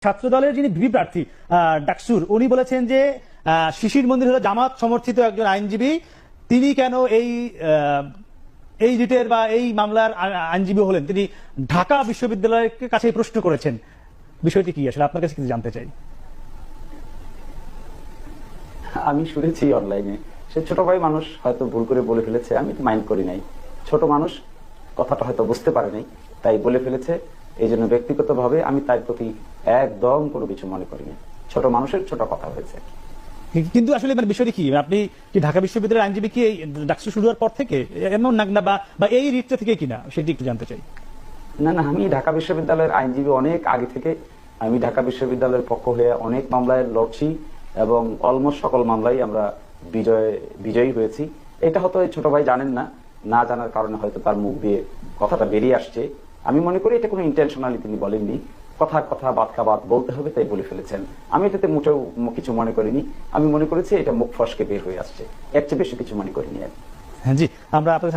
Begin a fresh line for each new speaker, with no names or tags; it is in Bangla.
ছাত্র দলের যিনি ভিপি প্রার্থী ডাকসুর, উনি বলেছেন যে শিশির মন্দির হলো জামাত সমর্থিত একজন আইনজীবী, তিনি কেন এই রিটের বা এই মামলার আইনজীবী হলেন? তিনি ঢাকা বিশ্ববিদ্যালয়ের কাছে প্রশ্ন করেছেন। বিষয়টি কি আসলে আপনার কাছে কিছু জানতে চাই।
আমি শুনেছি অনলাইনে, সে ছোট ভাই মানুষ, হয়তো ভুল করে বলে ফেলেছে, আমি তো মাইন্ড করি নাই। ছোট মানুষ, কথাটা হয়তো বুঝতে পারে নাই, তাই বলে ফেলেছে। এই জন্য ব্যক্তিগতভাবে আমি তার প্রতি একদম কোনো কিছু মনে করি না। ছোট মানুষের ছোট কথা হয়েছে।
কিন্তু আসলে বিষয়টি কি, আপনি কি ঢাকা বিশ্ববিদ্যালয়ের আইনজীবী কি এই ডাকসু শুরু হওয়ার পর থেকে এমন না, বা এই রিটটা থেকে কিনা, সেটি একটু জানতে চাই।
না, আমি ঢাকা বিশ্ববিদ্যালয়ের আইনজীবী অনেক আগে থেকে। আমি ঢাকা বিশ্ববিদ্যালয়ের পক্ষ হয়ে অনেক মামলায় লড়ছি এবং অলমোস্ট সকল মামলায় আমরা বিজয়ী হয়েছি। এটা হয়তো ছোট ভাই জানেন না জানার কারণে হয়তো তার মুখ দিয়ে কথাটা বেরিয়ে আসছে। আমি মনে করি এটা কোনো ইন্টেনশনালি তিনি বলেননি। কথা বাদ কাবাদ বলতে হবে তাই বলে ফেলেছেন। আমি এটাতে মোটেও কিছু মনে করিনি। আমি মনে করেছি এটা মুখ ফসকে বের হয়ে আসছে, এর চেয়ে বেশি কিছু মনে করিনি।
হ্যাঁ জি, আমরা আপনাদের